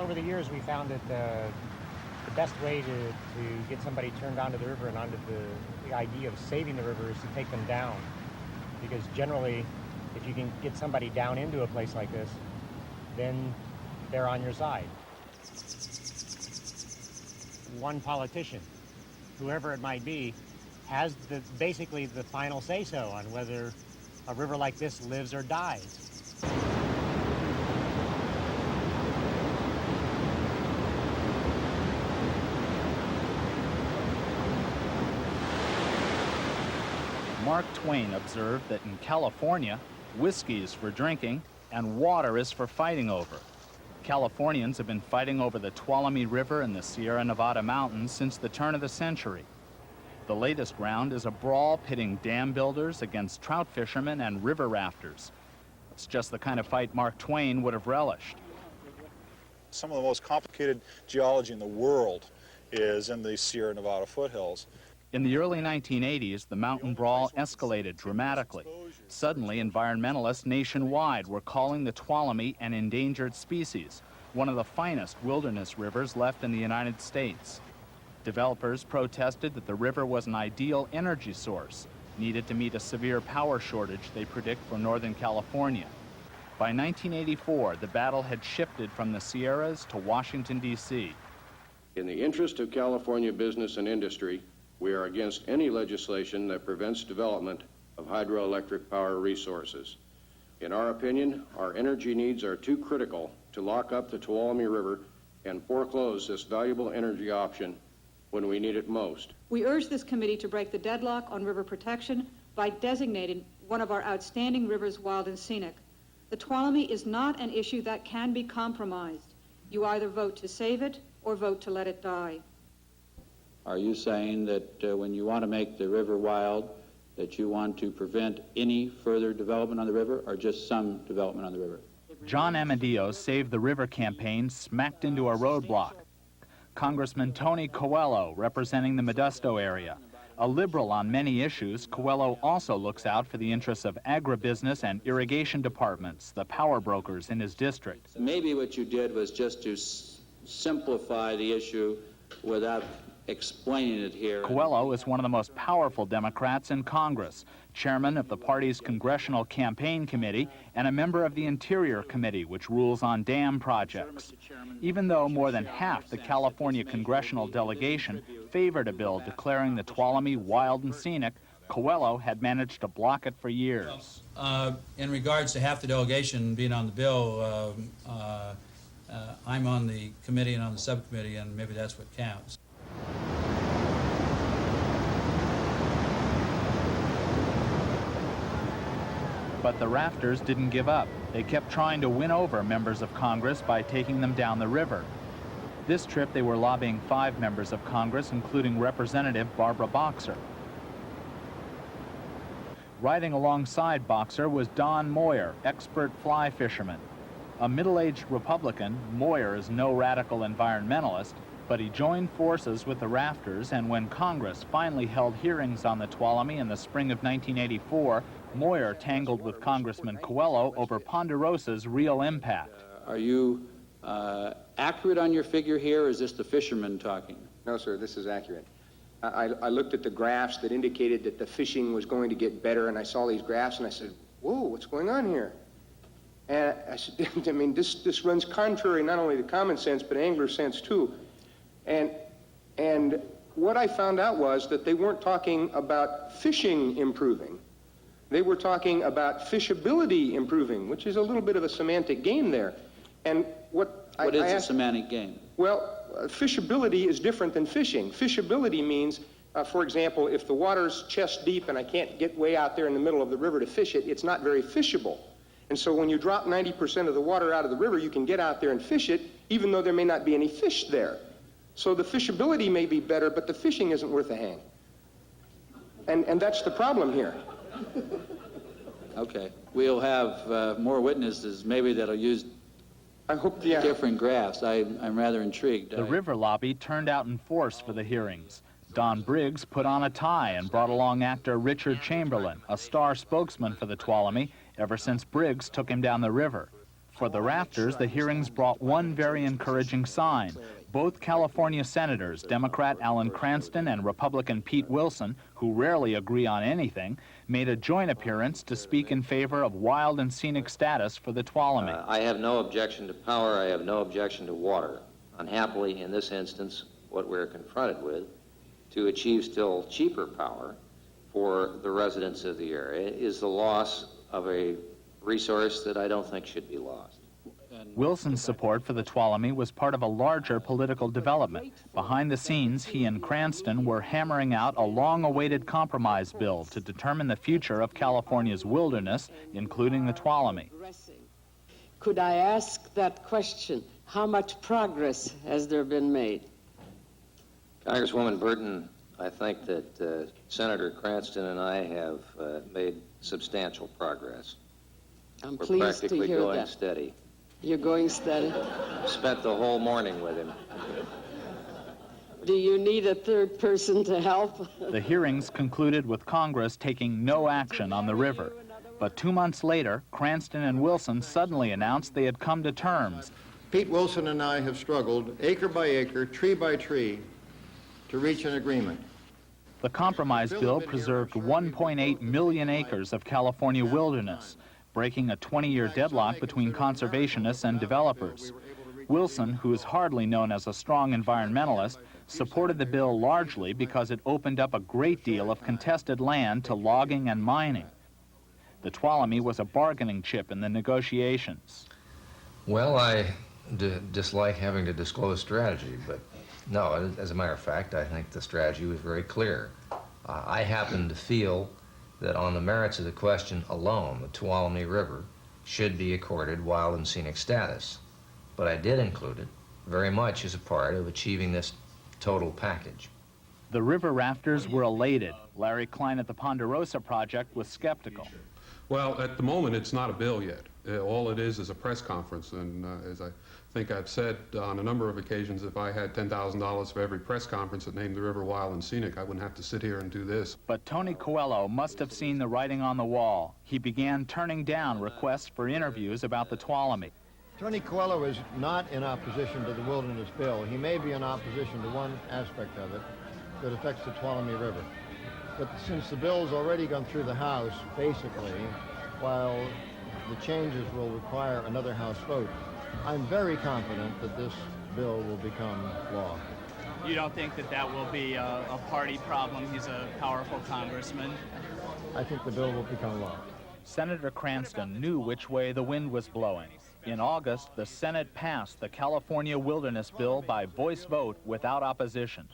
over the years, we found that the best way to get somebody turned onto the river and onto the idea of saving the river is to take them down. Because generally, if you can get somebody down into a place like this, then they're on your side. One politician, whoever it might be, has basically the final say-so on whether a river like this lives or dies. Mark Twain observed that in California, whiskey is for drinking and water is for fighting over. Californians have been fighting over the Tuolumne River and the Sierra Nevada mountains since the turn of the century. The latest round is a brawl pitting dam builders against trout fishermen and river rafters. It's just the kind of fight Mark Twain would have relished. Some of the most complicated geology in the world is in the Sierra Nevada foothills. In the early 1980s, the mountain brawl escalated dramatically. Suddenly, environmentalists nationwide were calling the Tuolumne an endangered species, one of the finest wilderness rivers left in the United States. Developers protested that the river was an ideal energy source, needed to meet a severe power shortage they predict for Northern California. By 1984, the battle had shifted from the Sierras to Washington, D.C. In the interest of California business and industry, we are against any legislation that prevents development of hydroelectric power resources. In our opinion, our energy needs are too critical to lock up the Tuolumne River and foreclose this valuable energy option when we need it most. We urge this committee to break the deadlock on river protection by designating one of our outstanding rivers wild and scenic. The Tuolumne is not an issue that can be compromised. You either vote to save it or vote to let it die. Are you saying that when you want to make the river wild, that you want to prevent any further development on the river, or just some development on the river? John Amedio's Save the River campaign smacked into a roadblock. Congressman Tony Coelho, representing the Modesto area. A liberal on many issues, Coelho also looks out for the interests of agribusiness and irrigation departments, the power brokers in his district. Maybe what you did was just to simplify the issue without explaining it here. Coelho is one of the most powerful Democrats in Congress, chairman of the party's Congressional Campaign Committee and a member of the Interior Committee, which rules on dam projects. Even though more than half the California congressional delegation favored a bill declaring the Tuolumne wild and scenic, Coelho had managed to block it for years. In regards to half the delegation being on the bill, I'm on the committee and on the subcommittee, and maybe that's what counts. But the rafters didn't give up. They kept trying to win over members of Congress by taking them down the river. This trip, they were lobbying 5 members of Congress, including Representative Barbara Boxer. Riding alongside Boxer was Don Moyer, expert fly fisherman. A middle-aged Republican, Moyer is no radical environmentalist, but he joined forces with the rafters, and when Congress finally held hearings on the Tuolumne in the spring of 1984, Moyer tangled with Congressman Coelho over Ponderosa's real impact. Are you accurate on your figure here, or is this the fisherman talking? No, sir, this is accurate. I looked at the graphs that indicated that the fishing was going to get better, and I saw these graphs, and I said, whoa, what's going on here? And I said, I mean, this runs contrary not only to common sense, but angler sense, too. And what I found out was that they weren't talking about fishing improving. They were talking about fishability improving, which is a little bit of a semantic game there. And what is a semantic game? Well, fishability is different than fishing. Fishability means, for example, if the water's chest deep and I can't get way out there in the middle of the river to fish it, it's not very fishable. And so when you drop 90% of the water out of the river, you can get out there and fish it, even though there may not be any fish there. So the fishability may be better, but the fishing isn't worth a hang. And that's the problem here. Okay. We'll have more witnesses, maybe that'll use different graphs. I'm rather intrigued. The river lobby turned out in force for the hearings. Don Briggs put on a tie and brought along actor Richard Chamberlain, a star spokesman for the Tuolumne, ever since Briggs took him down the river. For the rafters, the hearings brought one very encouraging sign. Both California senators, Democrat Alan Cranston and Republican Pete Wilson, who rarely agree on anything, made a joint appearance to speak in favor of wild and scenic status for the Tuolumne. I have no objection to power. I have no objection to water. Unhappily, in this instance, what we're confronted with, to achieve still cheaper power for the residents of the area, is the loss of a resource that I don't think should be lost. Wilson's support for the Tuolumne was part of a larger political development. Behind the scenes, he and Cranston were hammering out a long-awaited compromise bill to determine the future of California's wilderness, including the Tuolumne. Could I ask that question? How much progress has there been made? Congresswoman Burton, I think that Senator Cranston and I have made substantial progress. I'm We're pleased to practically hear going that. steady. You're going steady. Spent the whole morning with him. Do you need a third person to help? The hearings concluded with Congress taking no action on the river. But 2 months later, Cranston and Wilson suddenly announced they had come to terms. Pete Wilson and I have struggled, acre by acre, tree by tree, to reach an agreement. The compromise bill preserved 1.8 million acres of California wilderness, breaking a 20-year deadlock between conservationists and developers. Wilson, who is hardly known as a strong environmentalist, supported the bill largely because it opened up a great deal of contested land to logging and mining. The Tuolumne was a bargaining chip in the negotiations. Well, I dislike having to disclose strategy, but no, as a matter of fact, I think the strategy was very clear. I happen to feel that on the merits of the question alone, the Tuolumne River should be accorded wild and scenic status. But I did include it very much as a part of achieving this total package. The river rafters were elated. Larry Klein at the Ponderosa Project was skeptical. Well, at the moment, it's not a bill yet. All it is a press conference, and as I think I've said on a number of occasions, if I had $10,000 for every press conference that named the river wild and scenic, I wouldn't have to sit here and do this. But Tony Coelho must have seen the writing on the wall. He began turning down requests for interviews about the Tuolumne. Tony Coelho is not in opposition to the wilderness bill. He may be in opposition to one aspect of it that affects the Tuolumne River. But since the bill's already gone through the House, basically, while the changes will require another House vote, I'm very confident that this bill will become law. You don't think that that will be a party problem? He's a powerful congressman. I think the bill will become law. Senator Cranston knew which way the wind was blowing. In August, the Senate passed the California Wilderness Bill by voice vote without opposition.